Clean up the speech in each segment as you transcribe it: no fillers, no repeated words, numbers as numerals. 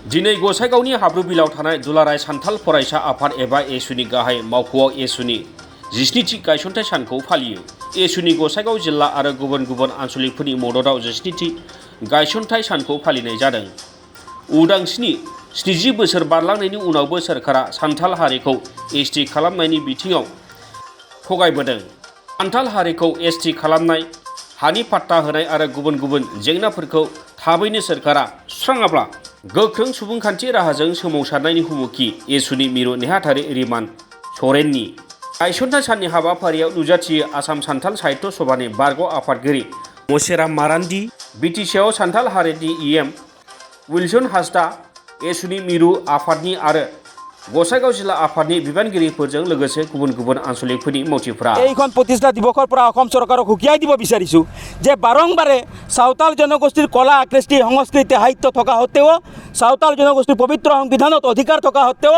दिनै गसाइगावनि हाब्रुबिलाव थानाय दुलाराय सान्थाल फरायसा आफाद एबा एसुनि गाहाय मावख'आव एसुनि 17थि गायसनथाइ सानखौ फालियो। एसुनि गसाइगाव जिल्ला आरो गुबुन गुबुन आन्चलिकफोरनि मददआव 17थि गायसनथाइ सानखौ फालिनाय जादों। उदांस्रिनि 70 बोसोर बारलांनायनि उनावबो सोरखारा सान्थाल हारिखौ एसटि खालामनायनि बिथिङाव थगायबोदों। सान्थाल हारिखौ एसटि खालामनाय, हानि पाट्टा होनाय आरो गुबुन गुबुन जेंनाफोरखौ थाबैनो सोरखारा सुस्राङाब्ला गोख्रों सुबुंखान्थि राहाजों सोमावसारनायनि हुमखि एसुनि मिरु नेहाथारि रिमान सरेननि गायसनथाइ साननि हाबाफारियाव नुजाथियो आसाम सान्थाल साहित्य सभानि बारग' आफादगिरि मसेराम मारान्डी, बिटिसिआव सान्थाल हारिनि इएम उइलसन हांसदा, एसुनि मिरु आफादनि आरो गसाइगाव जिल्ला आफादनि बिबानगिरिफोरजों लोगोसे गुबुन गुबुन आन्चलिकफोरनि मावथिफोरा এইখন প্ৰতিষ্ঠা দিৱসৰ পৰা অসম চৰকাৰক হুকিয়াই দিব বিচাৰিছোঁ যে বাৰংবাৰে সাঁওতাল জনগোষ্ঠীৰ কলা, কৃষ্টি, সংস্কৃতি, সাহিত্য থকা সত্ত্বেও সাঁওতাল জনগোষ্ঠীৰ পবিত্ৰ সংবিধানত অধিকাৰ থকা সত্ত্বেও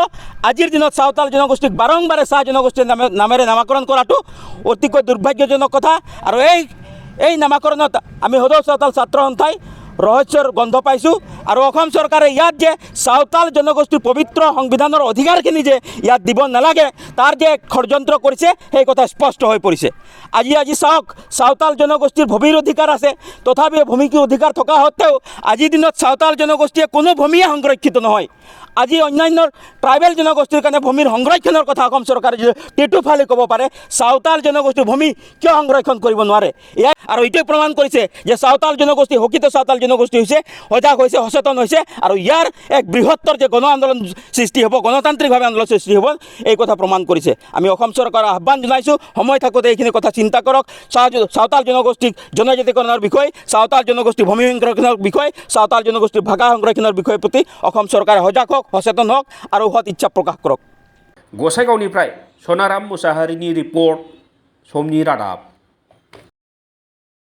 আজিৰ দিনত সাঁওতাল জনগোষ্ঠীক বাৰংবাৰে চাহ জনগোষ্ঠীৰ নামেৰে নামাকৰণ কৰাটো অতিকৈ দুৰ্ভাগ্যজনক কথা। আৰু এই নামাকৰণত আমি সদৌ সাঁওতাল ছাত্ৰ সন্থাই ৰহস্যৰ গন্ধ পাইছোঁ। আৰু অসম চৰকাৰে ইয়াত যে সাঁওতাল জনগোষ্ঠীৰ পবিত্ৰ সংবিধানৰ অধিকাৰখিনি যে ইয়াত দিব নালাগে তাৰ যে ষড়যন্ত্ৰ কৰিছে সেই কথা স্পষ্ট হৈ পৰিছে। আজি চাওক, সাঁওতাল জনগোষ্ঠীৰ ভূমিৰ অধিকাৰ আছে, তথাপিও ভূমিৰ অধিকাৰ থকা সত্ত্বেও আজিৰ দিনত সাঁওতাল জনগোষ্ঠীয়ে কোনো ভূমিয়ে সংৰক্ষিত নহয়। আজি অন্যান্য ট্ৰাইবেল জনগোষ্ঠীৰ কাৰণে ভূমিৰ সংৰক্ষণৰ কথা অসম চৰকাৰে যদি টেটুফালি ক'ব পাৰে, সাঁওতাল জনগোষ্ঠীৰ ভূমি কিয় সংৰক্ষণ কৰিব নোৱাৰে? আৰু এইটোৱে প্ৰমাণ কৰিছে যে সাঁওতাল জনগোষ্ঠী শোষিত সাঁওতাল জনগোষ্ঠী হৈছে, সজাগ হৈছে, সচেতন হৈছে আৰু ইয়াৰ এক বৃহত্তৰ যে গণ আন্দোলন সৃষ্টি হ'ব, গণতান্ত্ৰিকভাৱে আন্দোলন সৃষ্টি হ'ব, এই কথা প্ৰমাণ কৰিছে। আমি অসম চৰকাৰৰ আহ্বান জনাইছোঁ, সময় থাকোঁতে এইখিনি কথা চিন্তা কৰক। সাঁওতাল জনগোষ্ঠীক জনজাতিকৰণৰ বিষয়, সাঁওতাল জনগোষ্ঠীৰ ভূমি সংৰক্ষণৰ বিষয়, সাঁওতাল জনগোষ্ঠীৰ ভাষা সংৰক্ষণৰ বিষয়ৰ প্ৰতি অসম চৰকাৰে সজাগ হওক, সচেতন হওক আৰু সৎ ইচ্ছা প্ৰকাশ কৰক। गसाइगावनिफ्राय सनाराम मुसाहारिनि रिपर्ट, समनि रादाब।